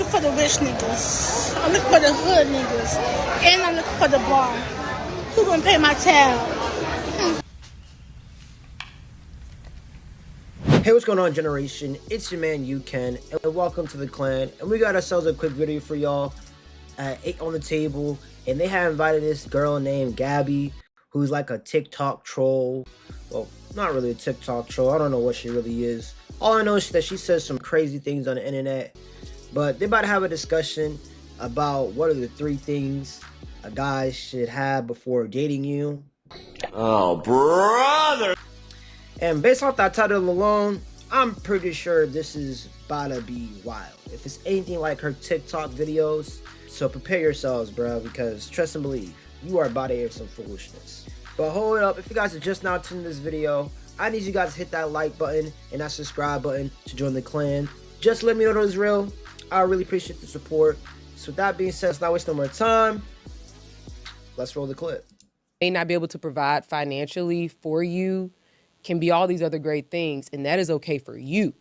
look for the rich niggas. I look for the hood niggas. And I look for the bar. Who gonna pay my tab? Hey, what's going on, generation? It's your man UKen, and welcome to the clan. And we got ourselves a quick video for y'all at 8 on the table, and they have invited this girl named Gabby, who's like a TikTok troll. Well, not really a TikTok troll. I don't know what she really is. All I know is that she says some crazy things on the internet. But they're about to have a discussion about what are the 3 things a guy should have before dating you. Oh, brother! And based off that title alone, I'm pretty sure this is about to be wild. If it's anything like her TikTok videos, so prepare yourselves, bro, because trust and believe, you are about to hear some foolishness. But hold up, if you guys are just now tuning this video, I need you guys to hit that like button and that subscribe button to join the clan. Just let me know that it's real. I really appreciate the support. So with that being said, let's not waste no more time. Let's roll the clip. May not be able to provide financially for you, can be all these other great things, and that is okay for you.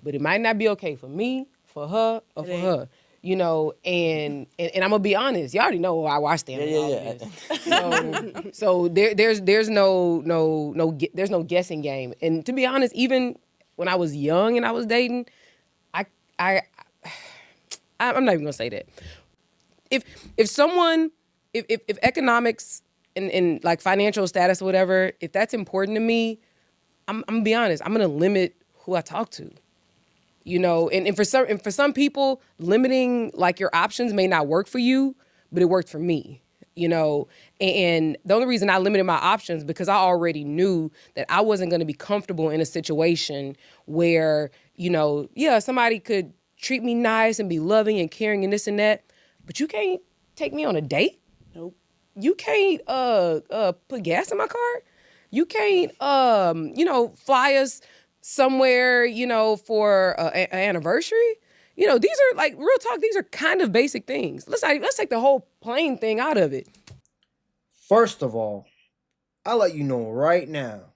But it might not be okay for me, for her, or for her. You know, and I'm gonna be honest. Y'all already know why I stand on all this. So there's no guessing game. And to be honest, even when I was young and I was dating, I'm not even gonna say that. If economics and like financial status or whatever, if that's important to me, I'm gonna be honest. I'm gonna limit who I talk to. You know, and for some people, limiting like your options may not work for you, but it worked for me. You know, and the only reason I limited my options because I already knew that I wasn't going to be comfortable in a situation where, you know, yeah, somebody could treat me nice and be loving and caring and this and that, but you can't take me on a date. Nope. You can't put gas in my car. You can't fly us somewhere, you know, for an anniversary. You know, these are like real talk. These are kind of basic things. Let's take the whole plane thing out of it. First of all, I'll let you know right now,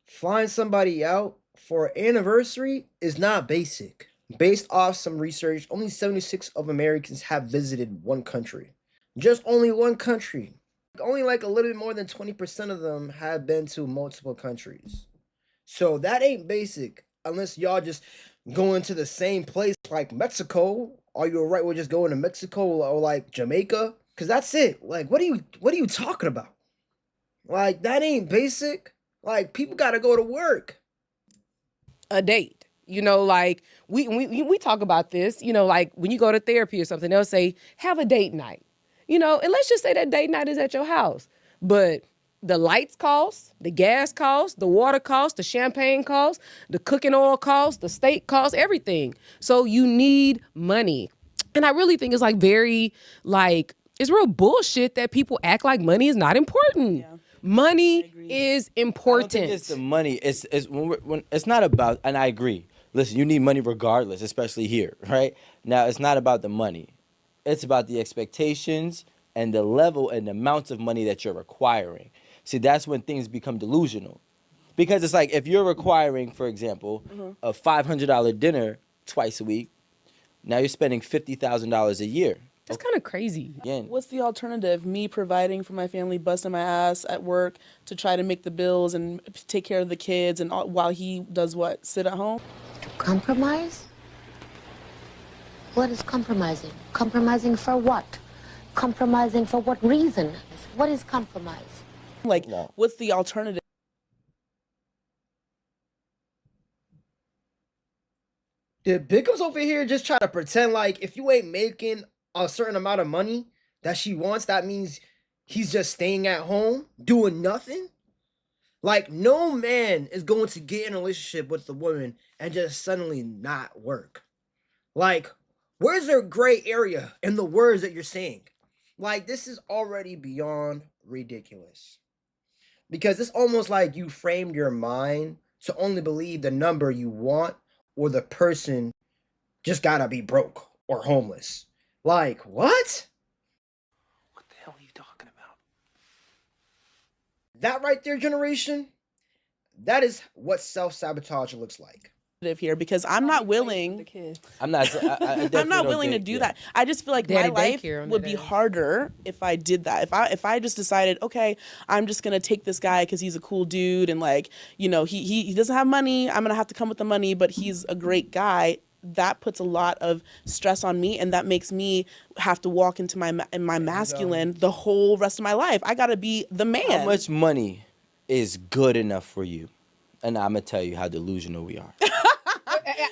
flying somebody out for an anniversary is not basic. Based off some research, only 76 of Americans have visited one country. Just only one country. Only like a little bit more than 20% of them have been to multiple countries. So that ain't basic unless y'all just going to the same place like Mexico. Are you alright with just going to Mexico or like Jamaica? Cause that's it. Like, what are you talking about? Like, that ain't basic. Like, people gotta go to work. A date. You know, like we talk about this, you know, like when you go to therapy or something, they'll say, have a date night. You know, and let's just say that date night is at your house. But the lights cost, the gas cost, the water cost, the champagne cost, the cooking oil cost, the steak cost, everything. So you need money. And I really think it's like it's real bullshit that people act like money is not important. Yeah. Money is important. I don't think it's the money. It's when it's not about, and I agree. Listen, you need money regardless, especially here, right? Now, it's not about the money. It's about the expectations and the level and the amounts of money that you're requiring. See, that's when things become delusional. Because it's like if you're requiring, for example, a $500 dinner twice a week, now you're spending $50,000 a year. That's kind of crazy. Again. What's the alternative? Me providing for my family, busting my ass at work to try to make the bills and take care of the kids, and while he does what? Sit at home? Compromise? What is compromising? Compromising for what? Compromising for what reason? What is compromise? Like, what's the alternative? Did Bickham's over here just try to pretend like if you ain't making a certain amount of money that she wants, that means he's just staying at home doing nothing? Like, no man is going to get in a relationship with the woman and just suddenly not work. Like, where's their gray area in the words that you're saying? Like, this is already beyond ridiculous. Because it's almost like you framed your mind to only believe the number you want or the person just gotta be broke or homeless. Like, what? What the hell are you talking about? That right there, generation, that is what self-sabotage looks like. here because I'm not willing. I'm not. I'm not willing to do that. I just feel like Daddy my life daycare on would that be ass. harder if I did that. If I just decided, okay, I'm just gonna take this guy because he's a cool dude and like, you know, he doesn't have money. I'm gonna have to come with the money, but he's a great guy. That puts a lot of stress on me, and that makes me have to walk into my masculine the whole rest of my life. I gotta be the man. How much money is good enough for you? And I'm gonna tell you how delusional we are.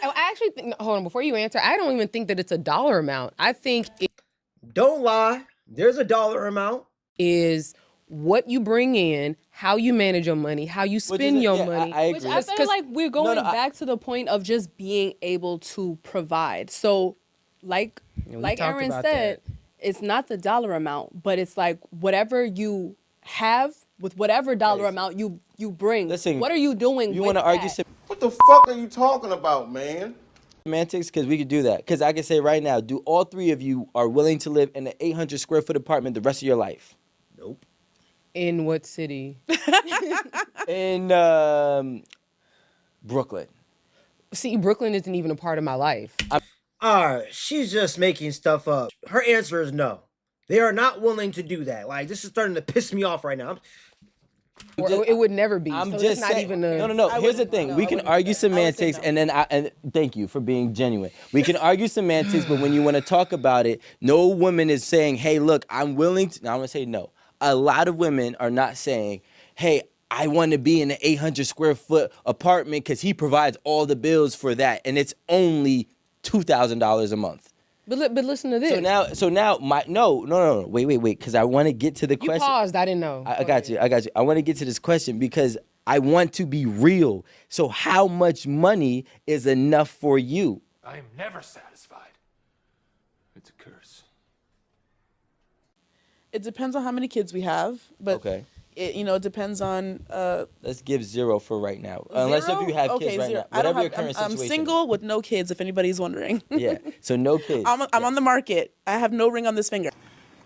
I actually think, hold on, before you answer, I don't even think that it's a dollar amount. I think it Don't lie. There's a dollar amount. is what you bring in, how you manage your money, how you spend your money. I Which agree. I feel like we're going no, back to the point of just being able to provide. So, like talked Aaron about said, that. it's not the dollar amount, but it's like whatever you have with whatever dollar amount you bring. Listen, what are you doing? You want to argue What the fuck are you talking about, man? semantics? Because we could do that. Because I can say right now, do all three of you are willing to live in an 800 square foot apartment the rest of your life? Nope. In what city? In Brooklyn. See, Brooklyn isn't even a part of my life. Alright, she's just making stuff up. Her answer is no. They are not willing to do that. Like, this is starting to piss me off right now. Or it would never be. I'm so just it's not saying. even a... No. Here's the thing. We can argue semantics, no. and then and thank you for being genuine. We can argue semantics, but when you want to talk about it, no woman is saying, "Hey, look, I'm willing to." Now I'm gonna say no. A lot of women are not saying, "Hey, I want to be in an 800 square foot apartment because he provides all the bills for that, and it's only $2,000 a month." But listen to this. So now my no. Wait, because I want to get to the You question. paused. I didn't know. I got you. I want to get to this question because I want to be real. So how much money is enough for you? I am never satisfied. It's a curse. It depends on how many kids we have, but Okay. it depends on Let's give 0 for right now. Unless if you have okay, kids right 0. now. I don't Whatever your have, current I'm situation single with no kids, if anybody's wondering. is. Yeah. So no kids. I'm on the market. I have no ring on this finger.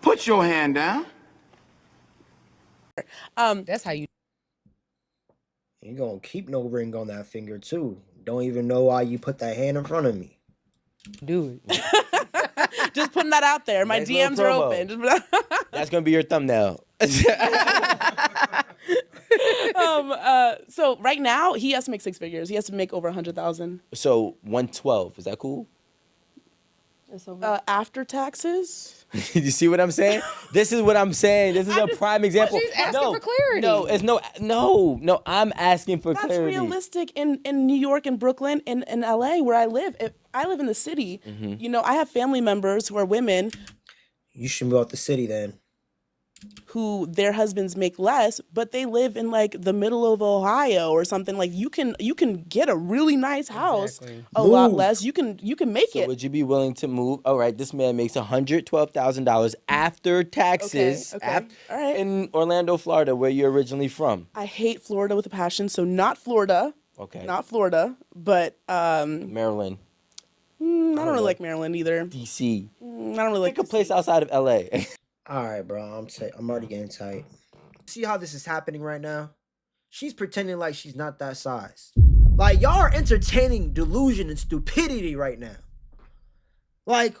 Put your hand down. That's how you... You gonna keep no ring on that finger, too. Don't even know why you put that hand in front of me. do it. Just putting that out there. My Nice little DMs are promo. open. Just That's going to be your thumbnail. so right now he has to make 6 figures. He has to make over 100,000 So 112. Is that cool? after taxes. You see what I'm saying? This is what I'm saying. This is a prime example. she's asking for clarity. No, it's no. I'm asking for That's clarity. realistic in New York and Brooklyn and in LA where I live. If I live in the city, I have family members who are women You should move out the city then. who their husbands make less, but they live in like the middle of Ohio or something. Like you can get a really nice house a lot Move. less. You can make So it. would you be willing to move? All right, this man makes $112,000 after taxes Okay, all right. in Orlando, Florida, where you're originally from. I hate Florida with a passion, so not Florida. Okay. Not Florida, but Maryland, I don't really like Maryland either. DC. I don't really like Pick a place outside of LA. Alright, bro. I'm already getting tight. See how this is happening right now? She's pretending like she's not that size. Like, y'all are entertaining delusion and stupidity right now. Like,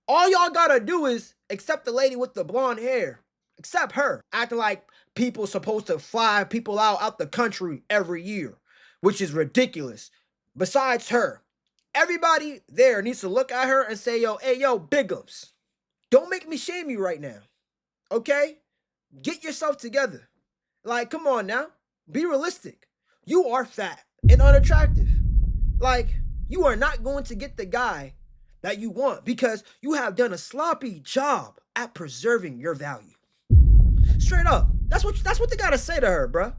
all y'all gotta do is accept the lady with the blonde hair. Accept her. Acting like people supposed to fly people out the country every year, which is ridiculous. Besides her, everybody there needs to look at her and say, yo, bigums. Don't make me shame you right now. Okay? Get yourself together. Like, come on now. Be realistic. You are fat and unattractive. Like, you are not going to get the guy that you want because you have done a sloppy job at preserving your value. Straight up. That's what they gotta say to her, bruh.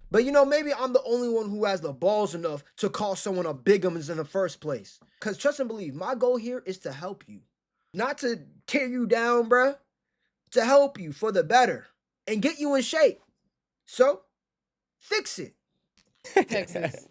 But maybe I'm the only one who has the balls enough to call someone a bigums in the first place. Because trust and believe, my goal here is to help you. Not to tear you down, bruh. To help you for the better. And get you in shape. So, fix it. Texas.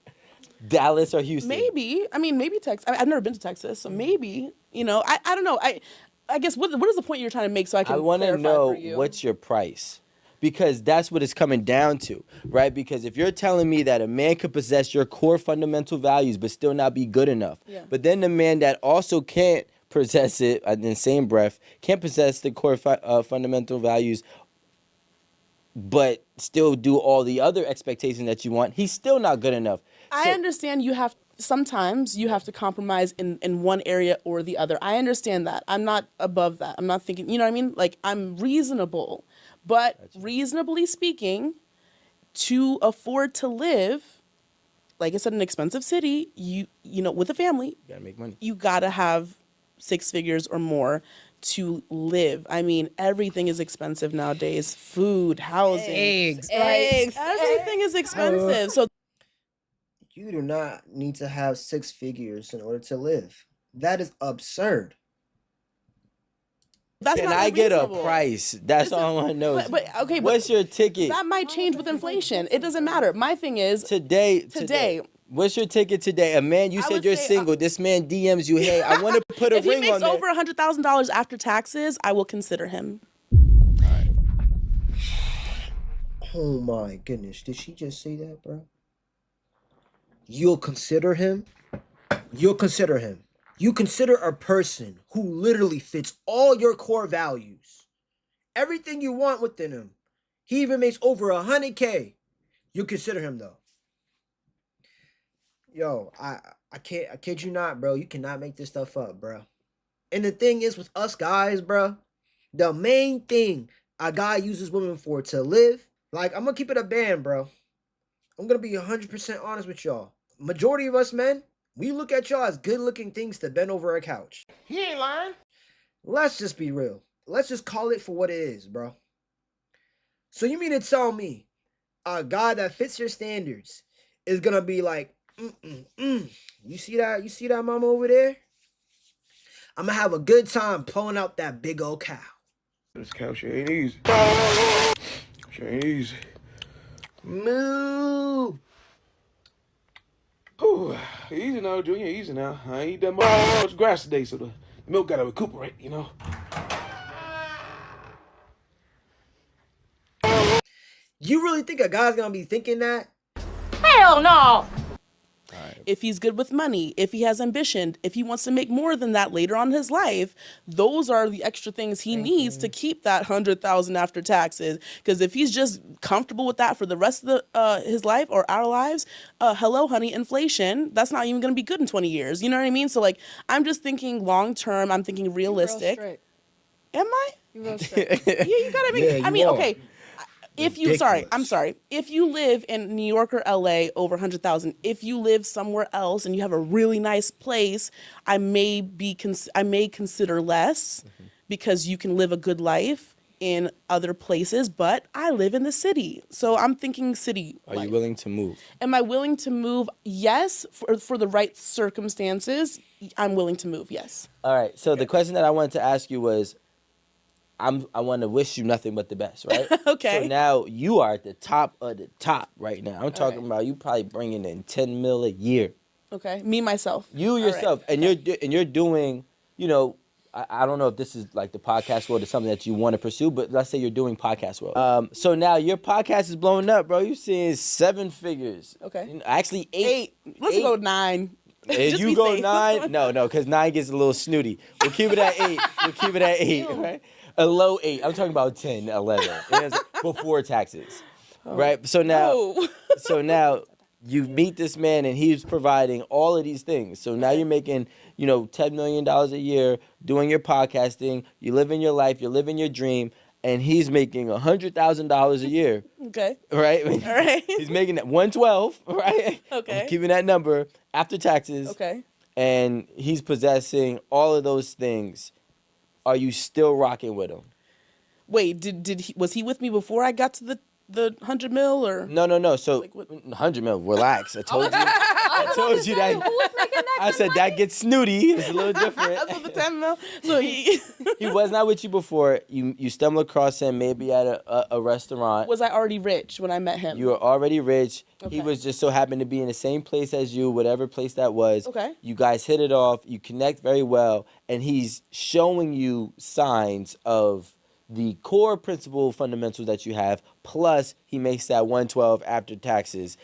Dallas or Houston? Maybe. I mean, maybe Texas. I've never been to Texas, so maybe. I don't know. I guess what is the point you're trying to make so I can I want to clarify know for you? what's your price. because that's what it's coming down to, right? Because if you're telling me that a man could possess your core fundamental values but still not be good enough, but then the man that also can't possess it in the same breath, can't possess the core fundamental values but still do all the other expectations that you want, he's still not good enough. I understand sometimes you have to compromise in one area or the other. I understand that. I'm not above that. I'm not thinking, you know what I mean? Like, I'm reasonable. But reasonably speaking, to afford to live, like I said, in an expensive city, you know, with a family, You gotta make money. you gotta have 6 figures or more to live. I mean, everything is expensive nowadays. Food, housing, Eggs. everything is expensive. So You do not need to have 6 figures in order to live. That is absurd. that's Can not I get a unreasonable. price? That's all I want to know. But okay, What's your ticket that might change with inflation. It doesn't matter. My thing is today? What's your ticket today? A man, you I said would you're say, single. This man DMs you, hey, I want to put a if he ring makes on there. over $100,000 after taxes, I will consider him. Oh my goodness. Did she just say that, bro? You'll consider him? You'll consider him. You consider a person who literally fits all your core values. Everything you want within him. He even makes over 100K. You consider him though. Yo, I kid you not, bro. You cannot make this stuff up, bro. And the thing is with us guys, bro, the main thing a guy uses women for to live, like, I'm gonna keep it a band, bro. I'm gonna be 100% honest with y'all. Majority of us men, we look at y'all as good-looking things to bend over a couch. He ain't lying. Let's just be real. Let's just call it for what it is, bro. So you mean to tell me a guy that fits your standards is gonna be like, You see that? You see that mama over there? I'm gonna have a good time pulling out that big old cow. This couch ain't easy. She ain't easy. Moo. Ooh, easy now, Junior. Easy now. I ain't eat that much grass today, so the milk gotta recuperate, you know. You really think a guy's gonna be thinking that? Hell no. If he's good with money, if he has ambition, if he wants to make more than that later on in his life, those are the extra things he needs to keep that $100,000 after taxes. Because if he's just comfortable with that for the rest of his life or our lives, hello, honey, inflation. That's not even going to be good in 20 years. You know what I mean? So like, I'm just thinking long term. I'm thinking realistic. Am I? You real straight. Yeah, you gotta make. Yeah, I you mean, are. okay. If you, I'm sorry. If you live in New York or LA over 100,000, if you live somewhere else and you have a really nice place, I may consider less because you can live a good life in other places. But I live in the city, so I'm thinking city. Are you willing to move? Am I willing to move? Yes, for the right circumstances, I'm willing to move. Yes. All right. So the question that I wanted to ask you was, I want to wish you nothing but the best, right? Okay. So now you are at the top of the top right now. I'm talking about you probably bringing in 10 mil a year. Okay. Me myself. You yourself, All right. and you're doing, you know, I don't know if this is like the podcast world or something that you want to pursue, but let's say you're doing podcast world. So now your podcast is blowing up, bro. You're seeing 7 figures. Okay. You know, actually 8. Let's go 9. If Just you be go safe. 9, no, because 9 gets a little snooty. We'll keep it at 8. We'll keep it at 8, right? A low 8. I'm talking about 10, 11. You know what I'm saying? Before taxes, right? So now you meet this man and he's providing all of these things. So now you're making, you know, $10 million a year doing your podcasting. You living your life. You're living your dream. And he's making $100,000 a year. Okay. Right? All right. He's making that 112, right? Okay. I'm keeping that number after taxes. Okay. And he's possessing all of those things. Are you still rocking with him? Wait, was he with me before I got to the 100 mil or? No. So Like what? 100 mil. Relax. I told you. I told you that. I said that gets snooty. It's a little different. That's the 10 mil. So he was not with you before. You stumble across him maybe at a restaurant. was I already rich when I met him? You were already rich. Okay. He was just so happened to be in the same place as you, whatever place that was. Okay. You guys hit it off. You connect very well, and he's showing you signs of the core principle fundamentals that you have, plus he makes that 112 after taxes.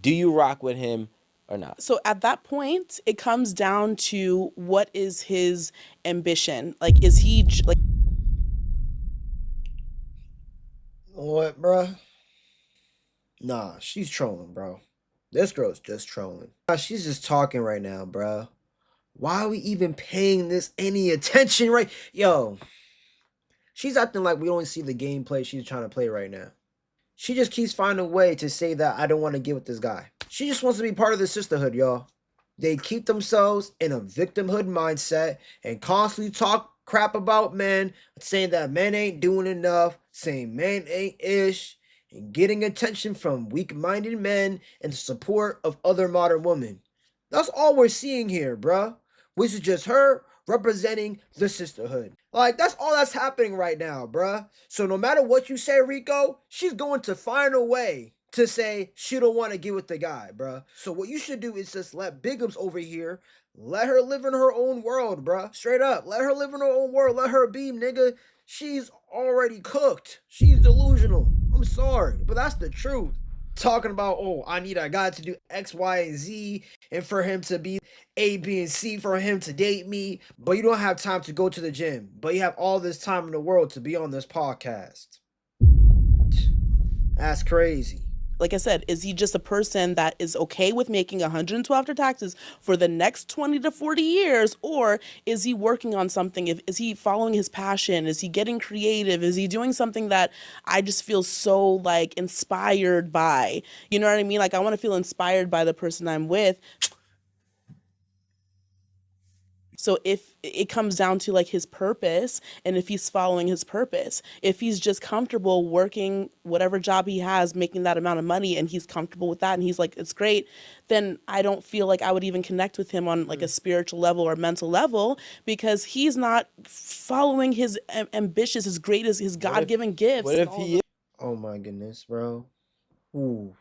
Do you rock with him or not? So at that point, it comes down to what is his ambition? Like, is he like? What, bruh? Nah, she's trolling, bro. This girl's just trolling. Nah, she's just talking right now, bro. Why are we even paying this any attention, right? Yo, she's acting like we don't see the gameplay she's trying to play right now. She just keeps finding a way to say that I don't want to get with this guy. She just wants to be part of the sisterhood, y'all. They keep themselves in a victimhood mindset and constantly talk crap about men, saying that men ain't doing enough, saying men ain't ish, and getting attention from weak-minded men and the support of other modern women. That's all we're seeing here, bruh. Which is just her representing the sisterhood. Like, that's all that's happening right now, bruh. So no matter what you say, Rico, she's going to find a way to say she don't want to get with the guy, bruh. So what you should do is just let Bigums over here, let her live in her own world, bruh. Straight up, let her live in her own world. Let her be, nigga. She's already cooked. She's delusional. I'm sorry, but that's the truth. Talking about, oh, I need a guy to do X, Y, and Z, and for him to be A, B, and C, for him to date me, but you don't have time to go to the gym, but you have all this time in the world to be on this podcast. That's crazy. Like I said, is he just a person that is okay with making 112 after taxes for the next 20 to 40 years? Or is he working on something? Is he following his passion? Is he getting creative? Is he doing something that I just feel so like inspired by? You know what I mean? Like I want to feel inspired by the person I'm with. So if it comes down to like his purpose and if he's following his purpose, if he's just comfortable working whatever job he has, making that amount of money and he's comfortable with that and he's like, it's great, then I don't feel like I would even connect with him on like a spiritual level or mental level because he's not following his ambitious, his greatest, his God-given gifts. What if he is? Oh my goodness, bro. Ooh.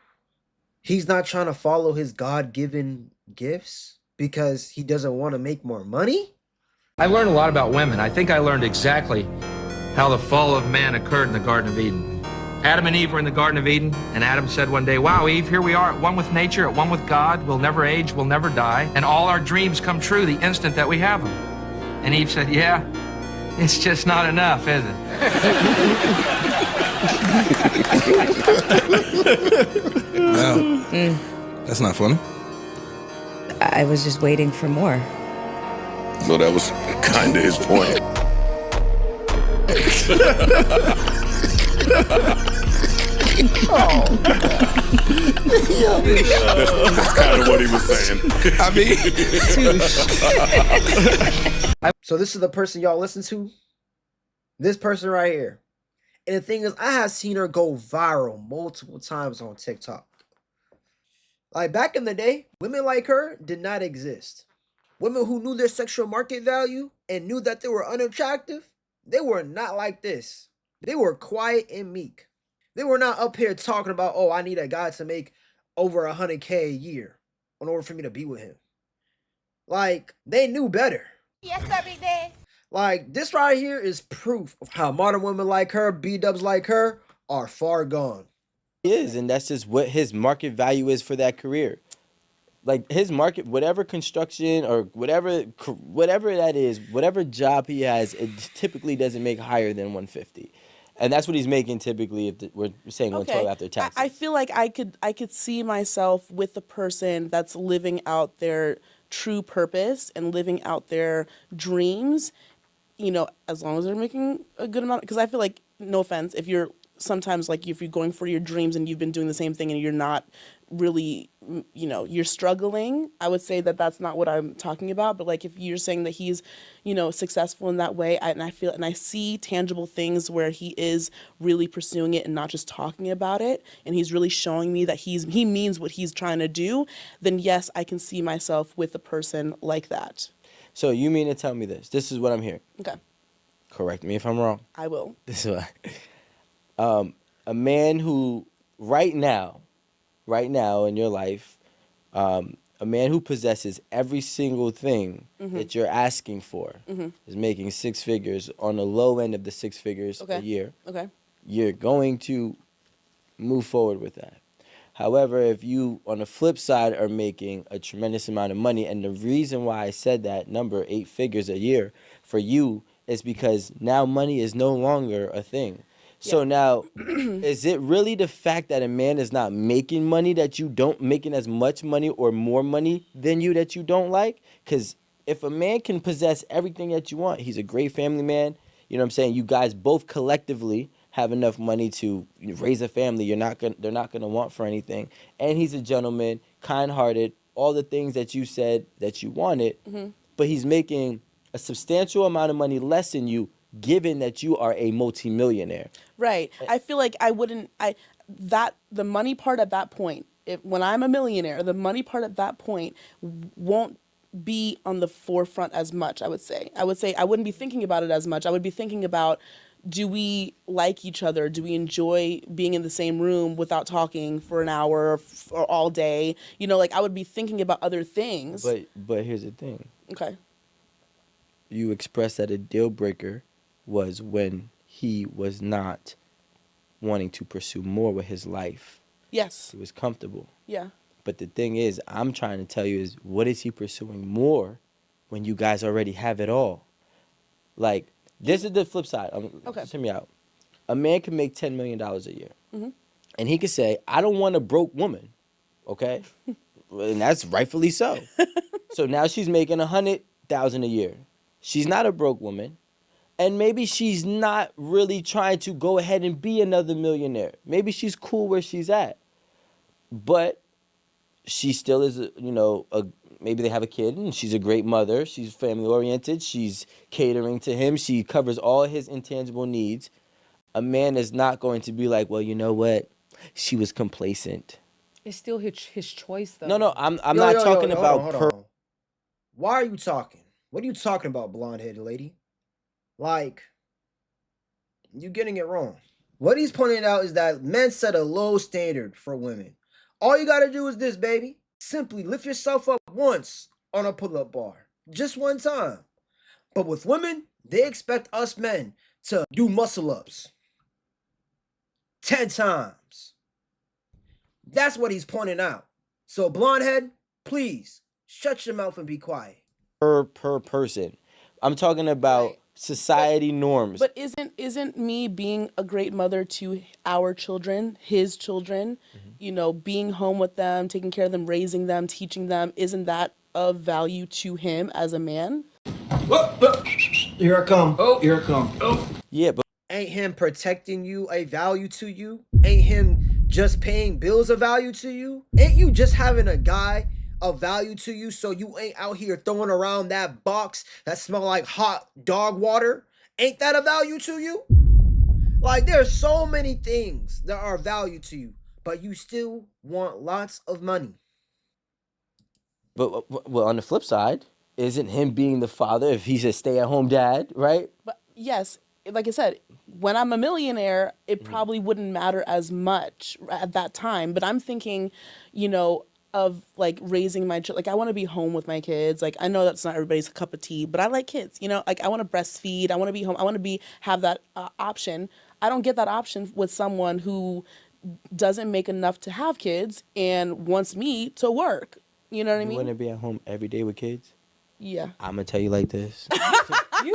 He's not trying to follow his God-given gifts because he doesn't want to make more money? I learned a lot about women. I think I learned exactly how the fall of man occurred in the Garden of Eden. Adam and Eve were in the Garden of Eden, and Adam said one day, wow, Eve, here we are at one with nature, at one with God. We'll never age, we'll never die, and all our dreams come true the instant that we have them. And Eve said, yeah, it's just not enough, is it? No, that's not funny. I was just waiting for more. So that was kind of his point. That's kind of what he was saying. I mean, So this is the person y'all listen to? This person right here. And the thing is, I have seen her go viral multiple times on TikTok. Like back in the day, women like her did not exist. Women who knew their sexual market value and knew that they were unattractive, they were not like this. They were quiet and meek. They were not up here talking about, oh, I need a guy to make over $100K a year in order for me to be with him. Like, they knew better. Yes, every day. Like, this right here is proof of how modern women like her, B-dubs like her, are far gone. He is, and that's just what his market value is for that career. Like his market, whatever construction or whatever that is, whatever job he has, it typically doesn't make higher than 150. And that's what he's making typically if we're saying 112 after taxes. I feel like I could see myself with the person that's living out their true purpose and living out their dreams, you know, as long as they're making a good amount. Because I feel like, no offense, if you're sometimes like if you're going for your dreams and you've been doing the same thing and you're not really, you know, you're struggling, I would say that that's not what I'm talking about. But like if you're saying that he's, you know, successful in that way, and I see tangible things where he is really pursuing it and not just talking about it, and he's really showing me that he means what he's trying to do, then yes, I can see myself with a person like that. So you mean to tell me this? This is what I'm hearing. Okay. Correct me if I'm wrong. I will. This is what a man who right now in your life, a A man who possesses every single thing that you're asking for is making 6 figures on the low end of the 6 figures a year. Okay. You're going to move forward with that. However, if you, on the flip side, are making a tremendous amount of money, and the reason why I said that number, 8 figures a year, for you is because now money is no longer a thing. So now, is it really the fact that a man is not making money that you don't, making as much money or more money than you that you don't like? Because if a man can possess everything that you want, he's a great family man. You know what I'm saying? You guys both collectively have enough money to raise a family. They're not gonna want for anything. And he's a gentleman, kind-hearted, all the things that you said that you wanted. But he's making a substantial amount of money less than you, given that you are a multimillionaire. Right. I feel like the money part at that point, when I'm a millionaire, the money part at that point won't be on the forefront as much, I would say. I wouldn't be thinking about it as much. I would be thinking about, do we like each other? Do we enjoy being in the same room without talking for an hour or all day? You know, like I would be thinking about other things. But here's the thing. Okay. You expressed that a deal breaker was when he was not wanting to pursue more with his life. Yes. He was comfortable. Yeah. But the thing is, I'm trying to tell you is, what is he pursuing more when you guys already have it all? Like, this is the flip side. Just hear me out. A man can make $10 million a year. And he could say, I don't want a broke woman. Okay? And that's rightfully so. So now she's making $100,000 a year. She's not a broke woman. And maybe she's not really trying to go ahead and be another millionaire. Maybe she's cool where she's at. But she still is, maybe they have a kid and she's a great mother. She's family oriented. She's catering to him. She covers all his intangible needs. A man is not going to be like, well, you know what? She was complacent. It's still his choice, though. No, I'm not talking about. Hold on. Why are you talking? What are you talking about, blonde-headed lady? Like, you're getting it wrong. What he's pointing out is that men set a low standard for women. All you gotta do is this, baby. Simply lift yourself up once on a pull-up bar. Just one time. But with women, they expect us men to do muscle-ups 10 times. That's what he's pointing out. So, blonde-head, please, shut your mouth and be quiet. Per person. I'm talking about society norms. But isn't me being a great mother to our children, his children, being home with them, taking care of them, raising them, teaching them, isn't that of value to him as a man? Here I come. Here I come. Yeah, but ain't him protecting you a value to you? Ain't him just paying bills a value to you? Ain't you just having a guy of value to you, so you ain't out here throwing around that box that smell like hot dog water? Ain't that a value to you? Like, there's so many things that are value to you, but you still want lots of money. But well, on the flip side, isn't him being the father, if he's a stay-at-home dad, right? But yes, like I said, when I'm a millionaire, it probably wouldn't matter as much at that time. But I'm thinking, of like raising my children. Like, I want to be home with my kids. Like, I know that's not everybody's cup of tea, but I like kids. Like, I want to breastfeed. I want to be home. I want to have that option. I don't get that option with someone who doesn't make enough to have kids and wants me to work. You know what I mean? You want to be at home every day with kids? Yeah. I'm gonna tell you like this. Wait,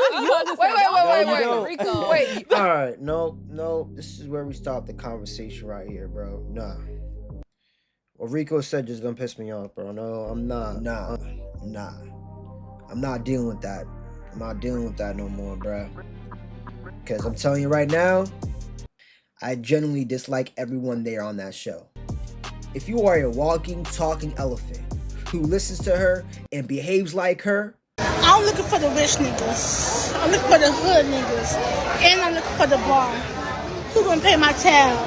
Rico. Wait. All right, no. This is where we stop the conversation right here, bro. Nah. What Rico said just gonna piss me off, bro. No, I'm not. Nah. I'm not dealing with that. I'm not dealing with that no more, bro. Because I'm telling you right now, I genuinely dislike everyone there on that show. If you are a walking, talking elephant who listens to her and behaves like her, I'm looking for the rich niggas. I'm looking for the hood niggas. And I'm looking for the bar. Who gonna pay my tab?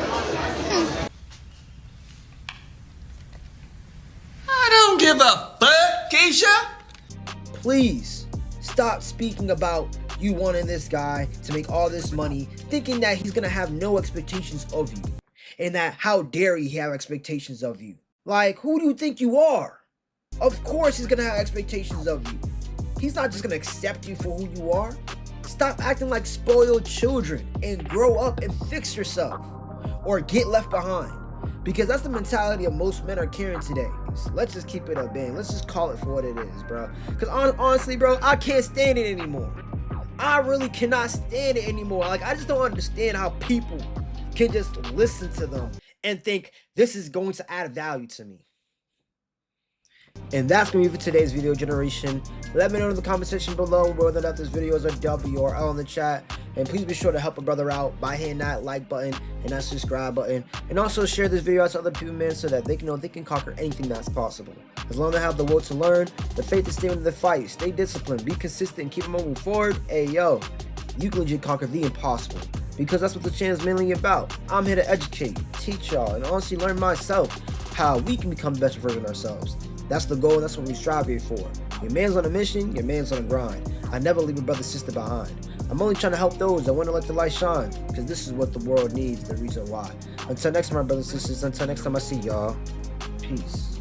I don't give a fuck, Keisha. please stop speaking about you wanting this guy to make all this money, thinking that he's gonna have no expectations of you. And that how dare he have expectations of you. Like, who do you think you are? Of course he's gonna have expectations of you. He's not just gonna accept you for who you are. Stop acting like spoiled children and grow up and fix yourself, or get left behind. Because that's the mentality of most men are carrying today. So let's just keep it a bang. Let's just call it for what it is, bro. Because honestly, bro, I can't stand it anymore. I really cannot stand it anymore. Like, I just don't understand how people can just listen to them and think this is going to add value to me. And that's going to be for today's video, generation. Let me know in the comment section below whether or not this video is a W or L in the chat. And please be sure to help a brother out by hitting that like button and that subscribe button. And also share this video out to other people, man, so that they can know they can conquer anything that's possible. As long as they have the will to learn, the faith to stay in the fight, stay disciplined, be consistent, and keep moving forward. Hey, yo, you can legit conquer the impossible. Because that's what the channel is mainly about. I'm here to educate, teach y'all, and honestly learn myself how we can become the best version of ourselves. That's the goal, and that's what we strive here for. Your man's on a mission, your man's on a grind. I never leave a brother sister behind. I'm only trying to help those that want to let the light shine, because this is what the world needs, the reason why. Until next time, my brothers and sisters, until next time I see y'all, peace.